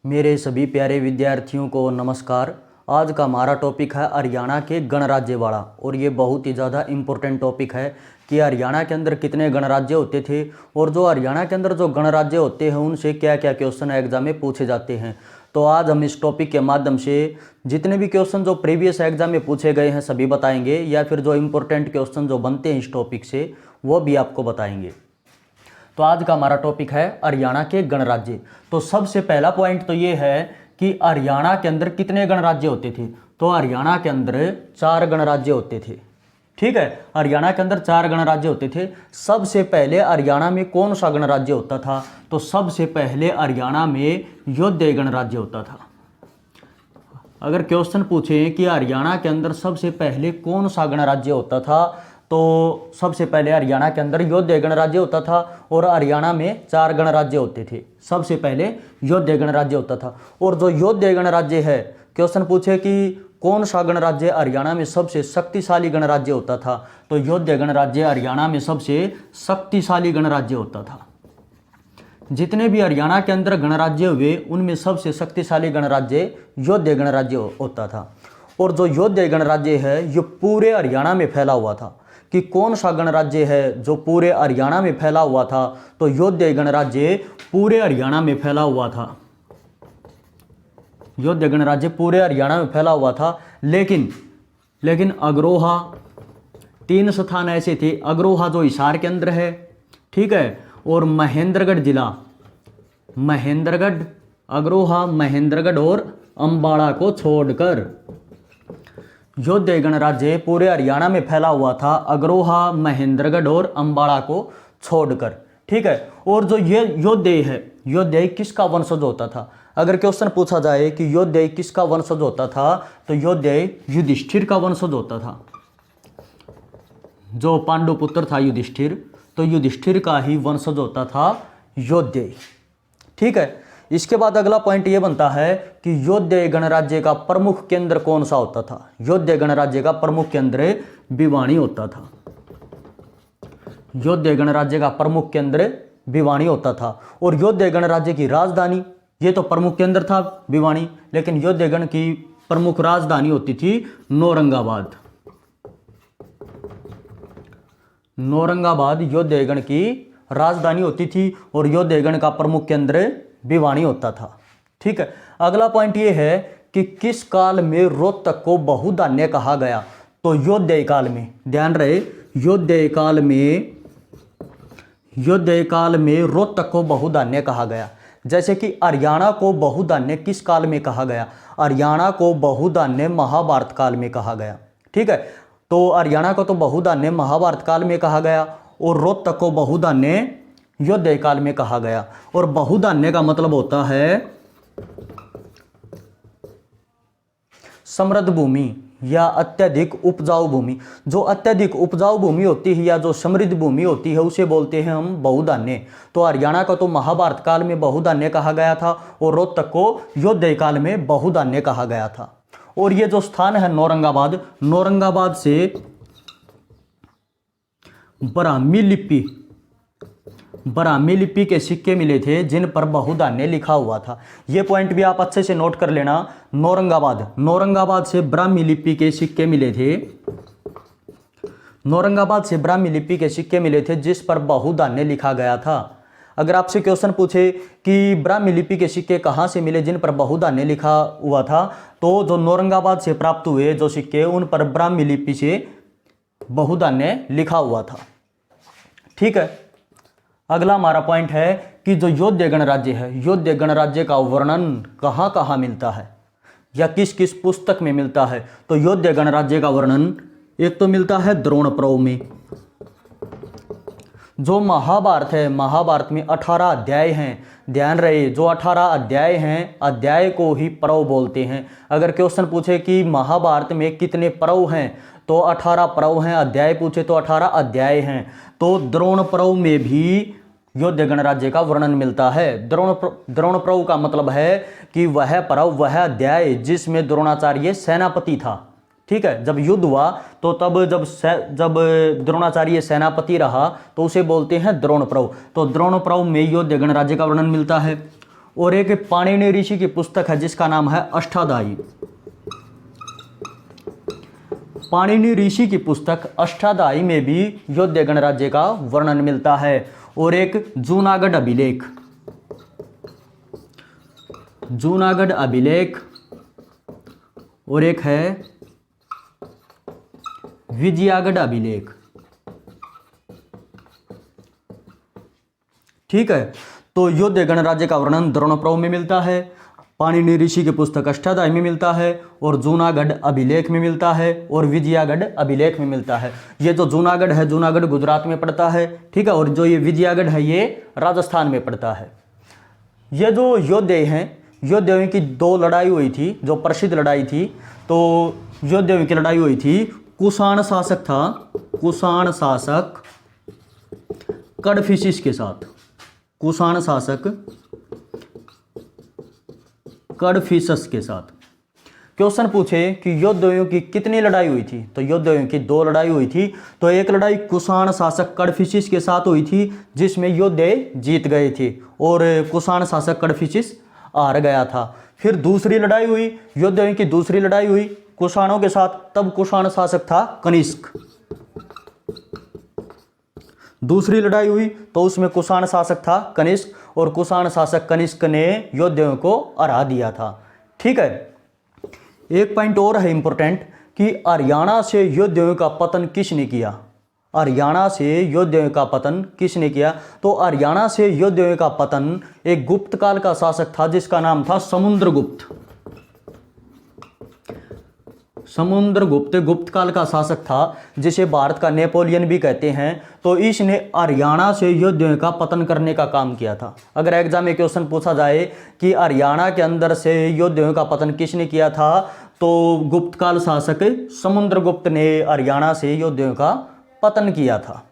मेरे सभी प्यारे विद्यार्थियों को नमस्कार। आज का हमारा टॉपिक है हरियाणा के गणराज्यवाड़ा और ये बहुत ही ज़्यादा इम्पोर्टेंट टॉपिक है कि हरियाणा के अंदर कितने गणराज्य होते थे और जो हरियाणा के अंदर जो गणराज्य होते हैं उनसे क्या क्या क्वेश्चन एग्जाम में पूछे जाते हैं। तो आज हम इस टॉपिक के माध्यम से जितने भी क्वेश्चन जो प्रीवियस एग्जाम में पूछे गए हैं सभी बताएंगे, या फिर जो इम्पोर्टेंट क्वेश्चन जो बनते हैं इस टॉपिक से वो भी आपको बताएंगे। तो आज का हमारा टॉपिक है हरियाणा के गणराज्य। तो सबसे पहला पॉइंट तो ये है कि हरियाणा के अंदर कितने गणराज्य होते थे। तो हरियाणा के अंदर 4 गणराज्य होते थे। ठीक है, हरियाणा के अंदर 4 गणराज्य होते थे। सबसे पहले हरियाणा में कौन सा गणराज्य होता था? तो सबसे पहले हरियाणा में योध्याई गणराज्य होता था। अगर क्वेश्चन पूछे कि हरियाणा के अंदर सबसे पहले कौन सा गणराज्य होता था, तो सबसे पहले हरियाणा के अंदर योध्याई गणराज्य होता था और हरियाणा में 4 गणराज्य होते थे। सबसे पहले योध्याई गणराज्य होता था। और जो योध्याई गणराज्य है, क्वेश्चन पूछे कि कौन सा गणराज्य हरियाणा में सबसे शक्तिशाली गणराज्य होता था, तो योध्याई गणराज्य हरियाणा में सबसे शक्तिशाली गणराज्य होता था। जितने भी हरियाणा के अंदर गणराज्य हुए उनमें सबसे शक्तिशाली गणराज्य योध्याई गणराज्य होता था। और जो योध्याई गणराज्य है ये पूरे हरियाणा में फैला हुआ था। कि कौन सा गणराज्य है जो पूरे हरियाणा में फैला हुआ था? तो योध्याई गणराज्य पूरे हरियाणा में फैला हुआ था। योध्याई गणराज्य पूरे हरियाणा में फैला हुआ था। लेकिन अग्रोहा 3 स्थान ऐसे थे। अग्रोहा जो हिसार के अंदर है, ठीक है, और महेंद्रगढ़ जिला, महेंद्रगढ़, अग्रोहा, महेंद्रगढ़ और अंबाला को छोड़कर योध्याई गणराज्य पूरे हरियाणा में फैला हुआ था। अग्रोहा, महेंद्रगढ़ और अंबाला को छोड़कर। ठीक है, और जो ये योध्याई है, योध्याई किसका वंशज होता था? अगर क्वेश्चन पूछा जाए कि योध्याई किसका वंशज होता था, तो योध्याई युधिष्ठिर का वंशज होता था। जो पांडु पुत्र था युधिष्ठिर, तो युधिष्ठिर का ही वंशज होता था योध्याई। ठीक है, इसके बाद अगला पॉइंट ये बनता है कि योध्याई गणराज्य का प्रमुख केंद्र कौन सा होता था? योध्याई गणराज्य का प्रमुख केंद्र भिवानी होता था। योध्याई गणराज्य का प्रमुख केंद्र भिवानी होता था। और योध्याई गणराज्य की राजधानी, ये तो प्रमुख केंद्र था भिवानी, लेकिन योध्याई गण की प्रमुख राजधानी होती थी नौरंगाबाद। नौरंगाबाद योध्याई गण की राजधानी होती थी और योध्याई गण का प्रमुख केंद्र भिवानी होता था। ठीक है, अगला पॉइंट ये है कि किस काल में रोहतक को बहुधान्य कहा गया? तो योध्याई काल में। ध्यान रहे, योध्याई काल में रोहतक को बहुधान्य कहा गया। जैसे कि हरियाणा को बहुधान्य किस काल में कहा गया? हरियाणा को बहुधान्य महाभारत काल में कहा गया। ठीक है, तो हरियाणा को तो बहुधान्य महाभारत काल में कहा गया और रोहतक को बहुधान्य योध्याई काल में कहा गया। और बहुधान्य का मतलब होता है समृद्ध भूमि या अत्यधिक उपजाऊ भूमि। जो अत्यधिक उपजाऊ भूमि होती है या जो समृद्ध भूमि होती है उसे बोलते हैं हम बहुधान्य। तो हरियाणा को तो महाभारत काल में बहुधान्य कहा गया था और रोहतक को योध्याई काल में बहुधान्य कहा गया था। और ये जो स्थान है नौरंगाबाद, नौरंगाबाद से ब्राह्मी लिपि के सिक्के मिले थे जिन पर बहुधान्य लिखा हुआ था। ये पॉइंट भी आप अच्छे से नोट कर लेना। नौरंगाबाद से ब्राह्मी लिपि के सिक्के मिले थे। नौरंगाबाद से ब्राह्मी लिपि के सिक्के मिले थे जिस पर बहुधान्य लिखा गया था। अगर आपसे क्वेश्चन पूछे कि ब्राह्मी लिपि के सिक्के कहाँ से मिले जिन पर बहुधान्य लिखा हुआ था, तो जो नौरंगाबाद से प्राप्त हुए जो सिक्के उन पर ब्राह्मी लिपि से बहुधान्य लिखा हुआ था। ठीक है, अगला हमारा पॉइंट है कि जो योध्याई गणराज्य है, योध्याई गणराज्य का वर्णन कहाँ कहाँ मिलता है या किस किस पुस्तक में मिलता है? तो योध्याई गणराज्य का वर्णन एक तो मिलता है द्रोण पर्व में। जो महाभारत है, महाभारत में 18 अध्याय हैं। ध्यान रहे, जो 18 अध्याय हैं, अध्याय को ही पर्व बोलते हैं। अगर क्वेश्चन पूछे कि महाभारत में कितने पर्व हैं, तो 18 पर्व हैं। अध्याय पूछे तो 18 अध्याय हैं। तो द्रोण पर्व में भी योध्याई गणराज्य का वर्णन मिलता है। द्रोण पर्व का मतलब है कि वह पर्व, वह अध्याय जिसमें द्रोणाचार्य सेनापति था। ठीक है, जब युद्ध हुआ तो तब जब द्रोणाचार्य सेनापति रहा तो उसे बोलते हैं द्रोण पर्व। तो द्रोण पर्व में योध्याई गणराज्य का वर्णन मिलता है। और एक पाणिनि ऋषि की पुस्तक है जिसका नाम है अष्टाध्यायी। पाणिनि ऋषि की पुस्तक अष्टाध्यायी में भी योध्य गणराज्य का वर्णन मिलता है। और एक जूनागढ़ अभिलेख, जूनागढ़ अभिलेख, और एक है विजयागढ़ अभिलेख। ठीक है, तो योध्य गणराज्य का वर्णन द्रोण पर्व में मिलता है, पाणिनि ऋषि की पुस्तक अष्टाध्यायी में मिलता है, और जूनागढ़ अभिलेख में मिलता है, और विजयागढ़ अभिलेख में मिलता है। ये जो जूनागढ़ है, जूनागढ़ गुजरात में पड़ता है। ठीक है, और जो ये विजयागढ़ है ये राजस्थान में पड़ता है। ये जो योद्धे हैं, योद्धों की दो लड़ाई हुई थी, जो प्रसिद्ध लड़ाई थी। तो योद्धों की लड़ाई हुई थी, कुषाण शासक था, कुषाण शासक कड़फिसिस के साथ, कुषाण शासक कड़फिसस के साथ। क्वेश्चन पूछे कि योद्धों की कितनी लड़ाई हुई थी, तो योद्धों की दो लड़ाई हुई थी। तो एक लड़ाई कुषाण शासक कड़फिसिस के साथ हुई थी जिसमें योद्धे जीत गए थे और कुषाण शासक कड़फिसिस हार गया था। फिर दूसरी लड़ाई हुई, योद्धों की दूसरी लड़ाई हुई कुषाणों के साथ, तब कुषाण शासक था कनिष्क। दूसरी लड़ाई हुई तो उसमें कुषाण शासक था कनिष्क, और कुषाण शासक कनिष्क ने योद्धों को हरा दिया था। ठीक है, एक पॉइंट और है इंपॉर्टेंट कि हरियाणा से योद्धों का पतन किसने किया। हरियाणा से योद्धों का पतन किसने किया, तो हरियाणा से योद्धों का पतन एक गुप्त काल का शासक था जिसका नाम था समुद्रगुप्त। समुद्रगुप्त गुप्त काल का शासक था जिसे भारत का नेपोलियन भी कहते हैं। तो इसने हरियाणा से योद्धों का पतन करने का काम किया था। अगर एग्जाम में क्वेश्चन पूछा जाए कि हरियाणा के अंदर से योद्धों का पतन किसने किया था, तो गुप्त काल शासक समुद्रगुप्त ने हरियाणा से योद्धों का पतन किया था।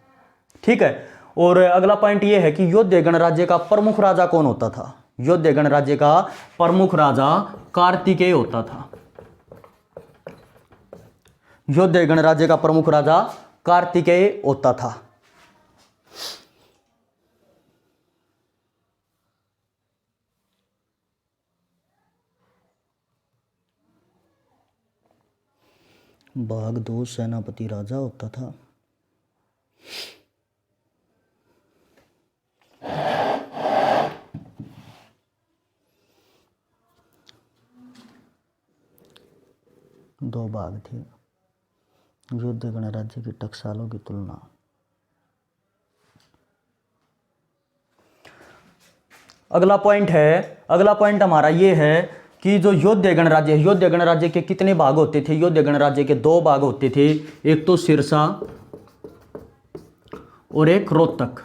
ठीक है, और अगला पॉइंट ये है कि योध्य गणराज्य का प्रमुख राजा कौन होता था। योध्य गणराज्य का प्रमुख राजा कार्तिकेय होता था। योध्य गणराज्य का प्रमुख राजा कार्तिकेय होता था। भाग 2 सेनापति राजा होता था। दो भाग थे। योध्य गणराज्य की टकसालों की तुलना। अगला पॉइंट हमारा ये है कि जो योध्य गणराज्य है, योध्य गणराज्य के कितने भाग होते थे। योध्य गणराज्य के दो भाग होते थे, एक तो सिरसा और एक रोहतक।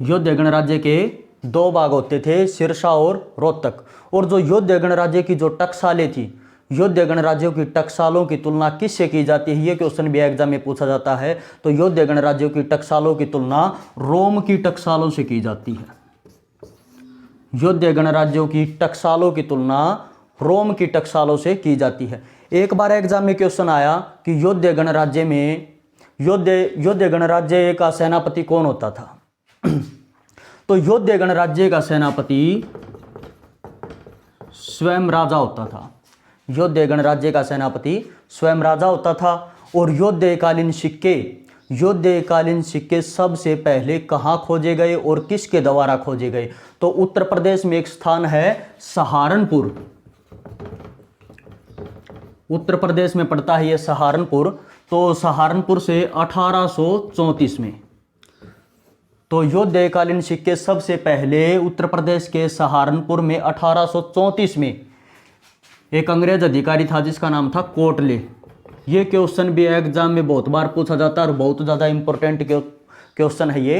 योध्य गणराज्य के दो भाग होते थे, सिरसा और रोहतक। और जो योध्य गणराज्य की जो टकसालें थी, योध्य गणराज्यों की टकसालों की तुलना किससे की जाती है, ये क्वेश्चन भी एग्जाम में पूछा जाता है। तो योध्य गणराज्यों की टकसालों की तुलना रोम की टकसालों से की जाती है। योध्य गणराज्यों की टकसालों की तुलना रोम की टकसालों से की जाती है। एक बार एग्जाम में क्वेश्चन आया कि योध्य गणराज्य में योध्य गणराज्य का सेनापति कौन होता था। तो योध्य गणराज्य का सेनापति स्वयं राजा होता था। योध्य गणराज्य का सेनापति स्वयं राजा होता था। और योध्यकालीन सिक्के सबसे पहले कहाँ खोजे गए और किसके द्वारा खोजे गए, तो उत्तर प्रदेश में एक स्थान है सहारनपुर। उत्तर प्रदेश में पड़ता है ये सहारनपुर। तो सहारनपुर से 1834 में, तो योध्यकालीन सिक्के सबसे पहले उत्तर प्रदेश के सहारनपुर में 1834 में एक अंग्रेज अधिकारी था जिसका नाम था कोटले। ये क्वेश्चन भी एग्जाम में बहुत बार पूछा जाता है और बहुत ज़्यादा इंपॉर्टेंट क्वेश्चन है ये।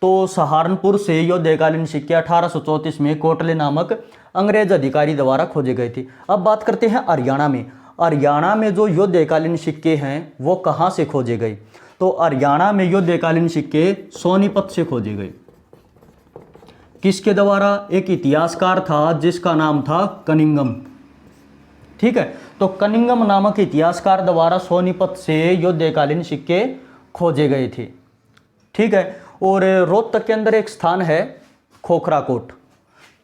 तो सहारनपुर से योध्यकालीन सिक्के 1834 में कोटले नामक अंग्रेज अधिकारी द्वारा खोजे गए थे। अब बात करते हैं हरियाणा में। हरियाणा में जो योध्यकालीन सिक्के हैं वो कहाँ से खोजे गए, तो हरियाणा में योध्यकालीन सिक्के सोनीपत से खोजे गए। किसके द्वारा, एक इतिहासकार था जिसका नाम था कनिंगम। ठीक है, तो कनिंगम नामक इतिहासकार द्वारा सोनीपत से योध्यकालीन सिक्के खोजे गए थे। ठीक है, और रोहतक के अंदर एक स्थान है खोखराकोट।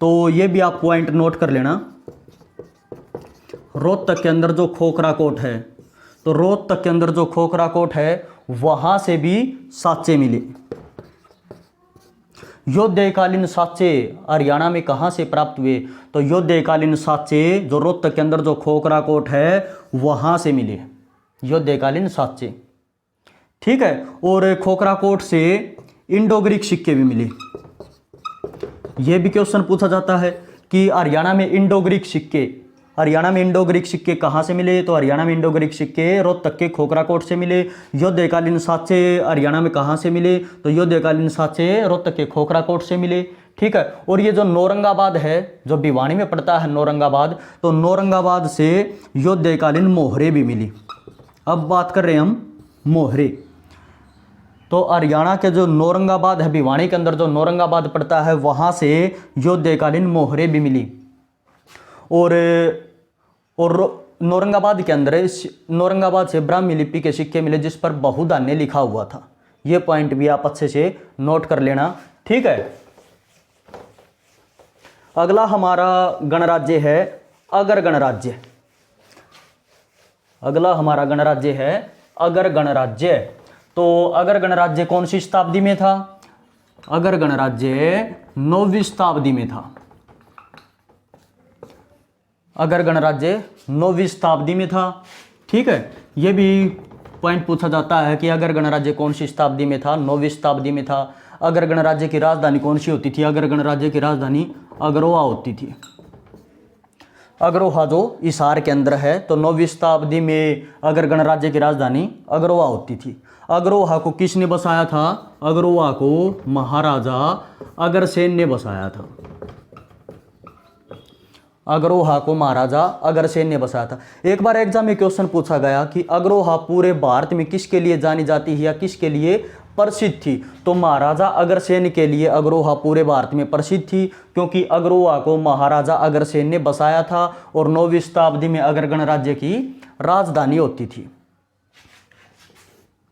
तो ये भी आप पॉइंट नोट कर लेना। रोहतक के अंदर जो खोखरा कोट है, तो रोहतक के अंदर जो खोखरा कोट है वहां से भी साँचे मिले। योद्धकालीन साँचे हरियाणा में कहाँ से प्राप्त हुए? तो योद्धकालीन साँचे जो रोहतक के अंदर जो खोखरा कोट है वहां से मिले, योद्धकालीन साँचे। ठीक है, और खोखरा कोट से इंडो ग्रीक सिक्के भी मिले। यह भी क्वेश्चन पूछा जाता है कि हरियाणा में इंडो ग्रीक सिक्के कहाँ से मिले? तो हरियाणा में इंडो ग्रीक सिक्के रोहतक के खोखरा कोट से मिले। योद्धकालीन साँचे हरियाणा में कहाँ से मिले? तो योद्धकालीन साँचे रोहतक के खोखरा कोट से मिले। ठीक है, और ये जो नौरंगाबाद है, जो भिवानी में पड़ता है नौरंगाबाद, तो नौरंगाबाद से योद्धकालीन मोहरे भी मिली। अब बात कर रहे हैं हम मोहरे। तो हरियाणा के जो नौरंगाबाद है, भिवानी के अंदर जो नौरंगाबाद पड़ता है वहाँ से योद्धकालीन मोहरे भी मिली। और नौरंगाबाद के अंदर नौरंगाबाद से ब्राह्मी लिपि के सिक्के मिले जिस पर बहुधान्य लिखा हुआ था। ये पॉइंट भी आप अच्छे से नोट कर लेना। ठीक है, अगला हमारा गणराज्य है अगर गणराज्य। अगला हमारा गणराज्य है अगर गणराज्य। तो अगर गणराज्य कौन सी शताब्दी में था? अगर गणराज्य 9वीं शताब्दी में था। अगर गणराज्य 9वीं शताब्दी में था। ठीक है, यह भी पॉइंट पूछा जाता है कि अगर गणराज्य कौन सी शताब्दी में था? 9वीं शताब्दी में था। अगर गणराज्य की राजधानी कौन सी होती थी? अगर गणराज्य की राजधानी अग्रोहा होती थी। अग्रोहा जो हिसार के अंदर है, तो 9वीं शताब्दी में अगर गणराज्य की राजधानी अग्रोहा होती थी। अग्रोहा को किसने बसाया था? अग्रोहा को महाराजा अग्रसेन ने बसाया था। अग्रोहा को महाराजा अग्रसेन ने बसाया था। एक बार एग्जाम में क्वेश्चन पूछा गया कि अग्रोहा पूरे भारत में किसके लिए जानी जाती है या किसके लिए प्रसिद्ध थी? तो महाराजा अग्रसेन के लिए अग्रोहा पूरे भारत में प्रसिद्ध थी, क्योंकि अग्रोहा को महाराजा अग्रसेन ने बसाया था और 9वीं शताब्दी में अगर गणराज्य की राजधानी होती थी।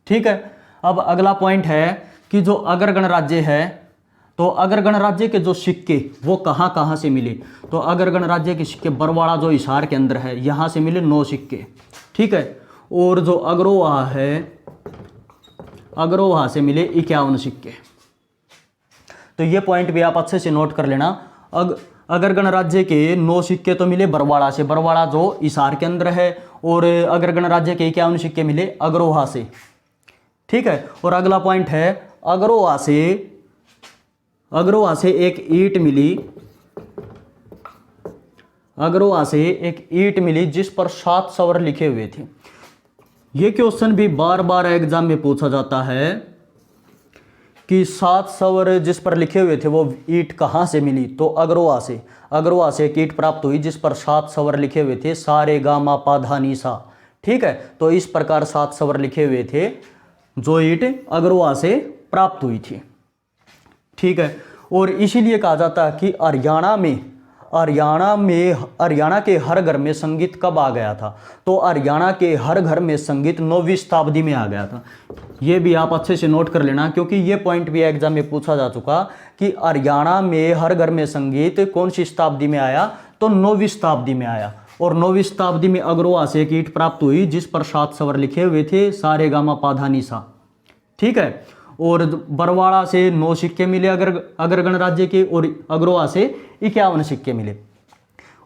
ठीक है, अब अगला पॉइंट है कि जो अगर गणराज्य है, तो अगर गणराज्य के जो सिक्के वो कहाँ कहाँ से मिले? तो अगर गणराज्य के सिक्के बरवाड़ा जो हिसार के अंदर है यहाँ से मिले 9 सिक्के। ठीक है, और जो अग्रोहा है, अग्रोहा से मिले 51 सिक्के। तो ये पॉइंट भी आप अच्छे से नोट कर लेना। अगर गणराज्य के 9 सिक्के तो मिले बरवाड़ा से, बरवाड़ा जो हिसार के अंदर है, और अगर गणराज्य के 51 सिक्के मिले अग्रोहा से। ठीक है, और अगला पॉइंट है अग्रोहा से एक ईंट मिली। अग्रोहा से एक ईंट मिली जिस पर 7 स्वर लिखे हुए थे। ये क्वेश्चन भी बार बार एग्जाम में पूछा जाता है कि 7 स्वर जिस पर लिखे हुए थे वो ईंट कहाँ से मिली? तो अग्रोहा से। अग्रोहा से एक ईंट प्राप्त हुई जिस पर 7 स्वर लिखे हुए थे, सा रे गा मा पा धा नी सा। ठीक है, तो इस प्रकार 7 स्वर लिखे हुए थे जो ईंट अग्रोहा से प्राप्त हुई थी। ठीक है, और इसीलिए कहा जाता है कि हरियाणा के हर घर में संगीत कब आ गया था? तो हरियाणा के हर घर में संगीत 9वीं शताब्दी में आ गया था। ये भी आप अच्छे से नोट कर लेना, क्योंकि ये पॉइंट भी एग्जाम में पूछा जा चुका कि हरियाणा में हर घर में संगीत कौन सी शताब्दी में आया? तो 9वीं शताब्दी में आया। और 9वीं शताब्दी में अग्रोहा से एक ईंट प्राप्त हुई जिस पर 7 स्वर लिखे हुए थे, सा रे गा मा पा धा नी सा। ठीक है, और बरवाड़ा से 9 सिक्के मिले अगर गणराज्य के, और अग्रोहा से 51 सिक्के मिले।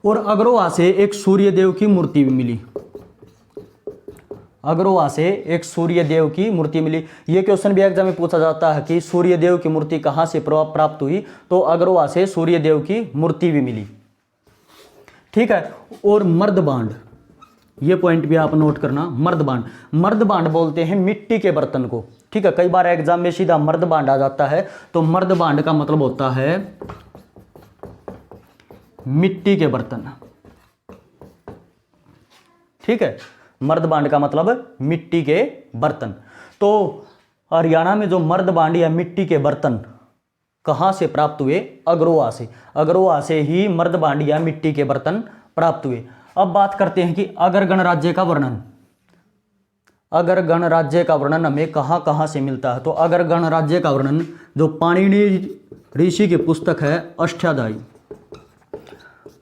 और अग्रोहा से एक सूर्यदेव की मूर्ति भी मिली। अग्रोहा से एक सूर्यदेव की मूर्ति मिली। ये क्वेश्चन भी एग्जाम में पूछा जाता है कि सूर्यदेव की मूर्ति कहाँ से प्राप्त हुई? तो अग्रोहा से सूर्यदेव की मूर्ति भी मिली। ठीक है, और मर्दबांड, ये पॉइंट भी आप नोट करना। मर्दबांड बोलते हैं मिट्टी के बर्तन को। ठीक है, कई बार एग्जाम में सीधा मर्दबांड आ जाता है, तो मर्दबांड का मतलब होता है मिट्टी के बर्तन। ठीक है, मर्दबांड का मतलब मिट्टी के बर्तन। तो हरियाणा में जो मर्दबांड या मिट्टी के बर्तन कहाँ से प्राप्त हुए? अग्रोहा से। अग्रोहा से ही मर्दबांड या मिट्टी के बर्तन प्राप्त हुए। अब बात करते हैं कि अगर गणराज्य का वर्णन। अगर गणराज्य का वर्णन हमें कहाँ कहाँ से मिलता है? तो अगर गणराज्य का वर्णन जो पाणिनि ऋषि की पुस्तक है अष्टाध्यायी,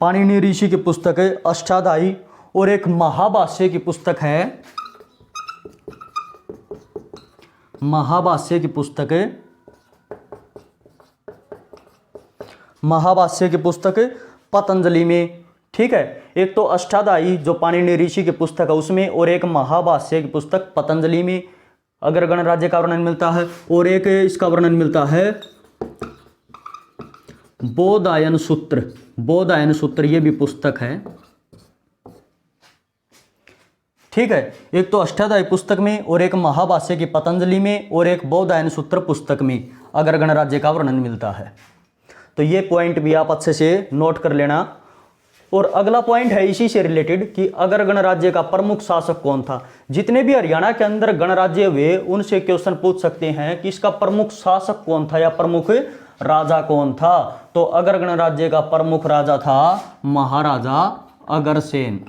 पाणिनि ऋषि की पुस्तक है अष्टाध्यायी, और एक महाभाष्य की पुस्तक है, महाभाष्य की पुस्तक है, महाभाष्य की पुस्तक पतंजलि में। ठीक है, एक तो अष्टाध्यायी जो पाणिनि ऋषि की पुस्तक है उसमें, और एक महाभाष्य की पुस्तक पतंजलि में अगर गणराज्य का वर्णन मिलता है, और एक इसका वर्णन मिलता है बोधायन सूत्र, बोधायन सूत्र ये भी पुस्तक है। ठीक है, एक तो अष्टाध्यायी पुस्तक में, और एक महाभाष्य की पतंजलि में, और एक बोधायन सूत्र पुस्तक में अगर गणराज्य का वर्णन मिलता है। तो ये पॉइंट भी आप अच्छे से नोट कर लेना। और अगला पॉइंट है इसी से रिलेटेड कि अगर गणराज्य का प्रमुख शासक कौन था। जितने भी हरियाणा के अंदर गणराज्य हुए उनसे क्वेश्चन पूछ सकते हैं कि इसका प्रमुख शासक कौन था या प्रमुख राजा कौन था। तो अगर गणराज्य का प्रमुख राजा था महाराजा अग्रसेन।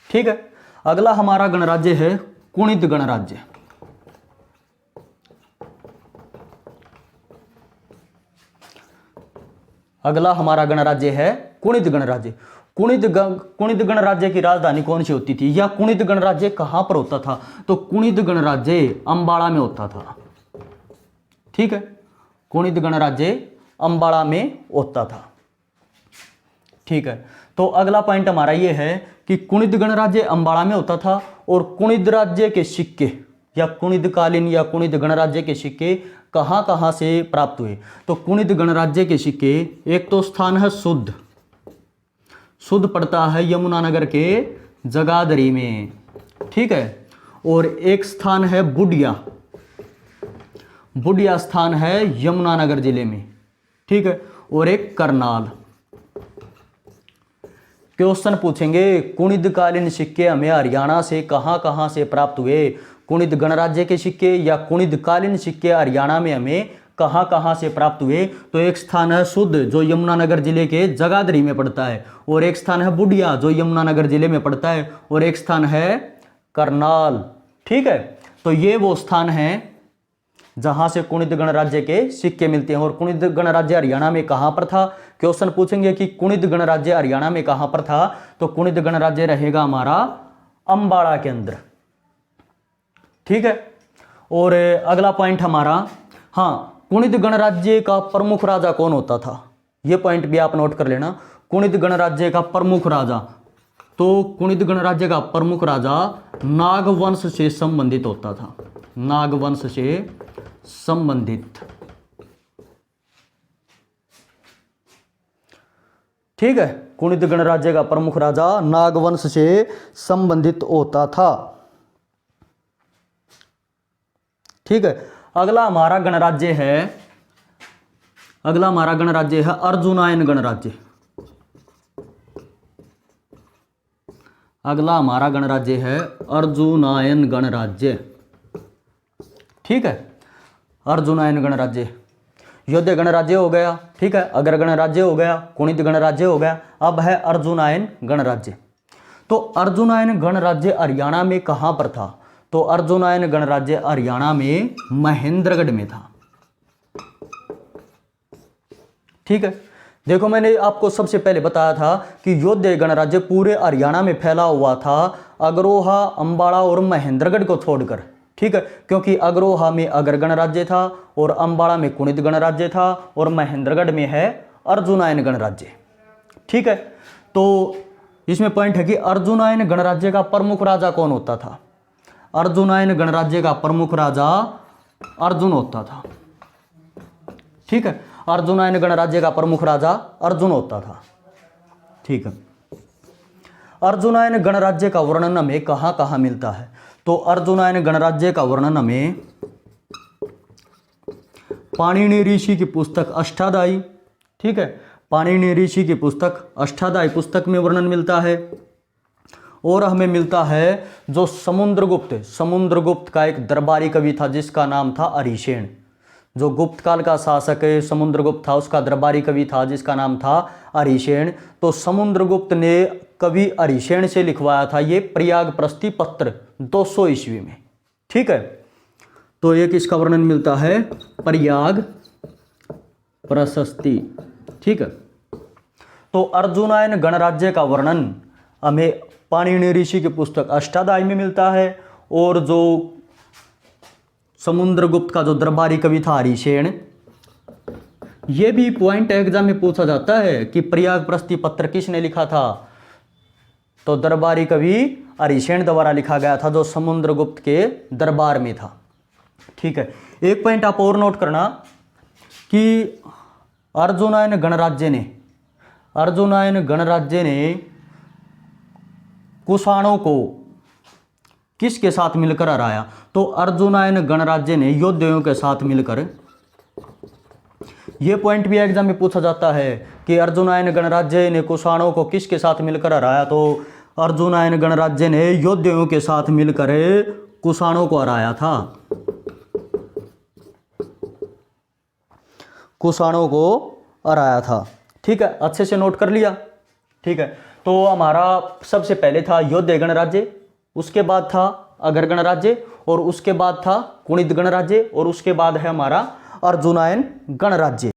ठीक है, अगला हमारा गणराज्य है कुणिद गणराज्य। अगला हमारा गणराज्य है कुणिद गणराज्य। कुणिद गणराज्य की राजधानी कौन सी होती थी, या कुणिद गणराज्य कहां पर होता था। तो कुणिद गणराज्य अंबाड़ा में होता था। ठीक है, कुणिद गणराज्य अंबाड़ा में होता था। ठीक है, तो अगला पॉइंट हमारा ये है कि कुणिद गणराज्य अंबाड़ा में होता था, और कुणिद राज्य के सिक्के या कुणिद कालीन या कुणिद गणराज्य के सिक्के कहां कहां से प्राप्त हुए। तो कुणिद गणराज्य के सिक्के, एक तो स्थान है शुद्ध, शुद्ध पड़ता है यमुनानगर के जगाधरी में। ठीक है, और एक स्थान है बुडिया, बुडिया स्थान है यमुनानगर जिले में। ठीक है, और एक करनाल। क्वेश्चन पूछेंगे कुणिद कालीन सिक्के हमें हरियाणा से कहां कहां से प्राप्त हुए। कुणिद गणराज्य के सिक्के या कुणिद कालीन सिक्के हरियाणा में हमें कहां कहां से प्राप्त हुए। तो एक स्थान है शुद्ध जो यमुनानगर जिले के जगाधरी में पड़ता है, और एक स्थान है बुडिया जो यमुनानगर जिले में पड़ता है, और एक स्थान है करनाल। ठीक है, तो ये वो स्थान है जहां से कुणिद गणराज्य के सिक्के मिलते हैं। और कुणिद गणराज्य हरियाणा में कहां पर था। क्वेश्चन पूछेंगे कि कुणिद गणराज्य हरियाणा में कहां पर था। तो कुणिद गणराज्य रहेगा हमारा अंबाड़ा के अंदर। ठीक है, और अगला पॉइंट हमारा, हाँ, कुणिद गणराज्य का प्रमुख राजा कौन होता था। यह पॉइंट भी आप नोट कर लेना। कुणिद गणराज्य का प्रमुख राजा, तो कुणिद गणराज्य का प्रमुख राजा नागवंश से संबंधित होता था, नागवंश से संबंधित। ठीक है, कुणिद गणराज्य का प्रमुख राजा नागवंश से संबंधित होता था। ठीक है, अगला हमारा गणराज्य है, अगला हमारा गणराज्य है अर्जुनायन गणराज्य। अगला हमारा गणराज्य है अर्जुनायन गणराज्य। ठीक है, अर्जुनायन गणराज्य योद्धा गणराज्य हो गया। ठीक है, अगर गणराज्य हो गया, कुणिद गणराज्य हो गया, अब है अर्जुनायन गणराज्य। तो अर्जुनायन गणराज्य हरियाणा में कहां पर था। तो अर्जुनायन गणराज्य हरियाणा में महेंद्रगढ़ में था। ठीक है, देखो मैंने आपको सबसे पहले बताया था कि योद्धा गणराज्य पूरे हरियाणा में फैला हुआ था, अग्रोहा, अंबाड़ा और महेंद्रगढ़ को छोड़कर। ठीक है, क्योंकि अग्रोहा में अगर गणराज्य था, और अंबाड़ा में कुणिद गणराज्य था, और महेंद्रगढ़ में है अर्जुनायन गणराज्य। ठीक है, तो इसमें पॉइंट है कि अर्जुनायन गणराज्य का प्रमुख राजा कौन होता था। अर्जुनायन गणराज्य का प्रमुख राजा अर्जुन होता था। ठीक है, अर्जुनायन गणराज्य का प्रमुख राजा अर्जुन होता था। ठीक है, अर्जुनायन गणराज्य का वर्णन हमें कहां कहां मिलता है। तो अर्जुनायन गणराज्य का वर्णन हमें पाणिनि ऋषि की पुस्तक अष्टाध्यायी, ठीक है, पाणिनि ऋषि की पुस्तक अष्टाध्यायी पुस्तक में वर्णन मिलता है। और हमें मिलता है जो समुद्रगुप्त का एक दरबारी कवि था जिसका नाम था अरिसेन। जो गुप्त काल का शासक समुद्रगुप्त था उसका दरबारी कवि था जिसका नाम था अरिसेन। तो समुद्रगुप्त ने कवि अरिसेन से लिखवाया था ये प्रयाग प्रस्ति पत्र 200 ईस्वी में। ठीक है, तो एक इसका वर्णन मिलता है प्रयाग प्रशस्ति। ठीक है, तो अर्जुनायन गणराज्य का वर्णन हमें पाणिनि ऋषि की पुस्तक अष्टाध्यायी में मिलता है, और जो समुद्रगुप्त का जो दरबारी कवि था हरिसेन, ये भी पॉइंट एग्जाम में पूछा जाता है कि प्रयाग प्रस्ति पत्र किसने लिखा था, तो दरबारी कवि हरिसेन द्वारा लिखा गया था, जो समुद्रगुप्त के दरबार में था। ठीक है, एक पॉइंट आप और नोट करना कि अर्जुनायन गणराज्य ने कुषाणों को किसके साथ मिलकर हराया, तो अर्जुनायन गणराज्य ने योद्धयों के साथ मिलकर, यह पॉइंट भी एग्जाम में पूछा जाता है कि अर्जुनायन गणराज्य ने कुषाणों को किसके साथ मिलकर हराया, तो अर्जुनायन गणराज्य ने योद्धयों के साथ मिलकर कुषाणों को हराया था, कुषाणों को हराया था। ठीक है, अच्छे से नोट कर लिया। ठीक है, तो हमारा सबसे पहले था योद्ध गणराज्य, उसके बाद था अगर गणराज्य, और उसके बाद था कुणित गणराज्य, और उसके बाद है हमारा अर्जुनायन गणराज्य।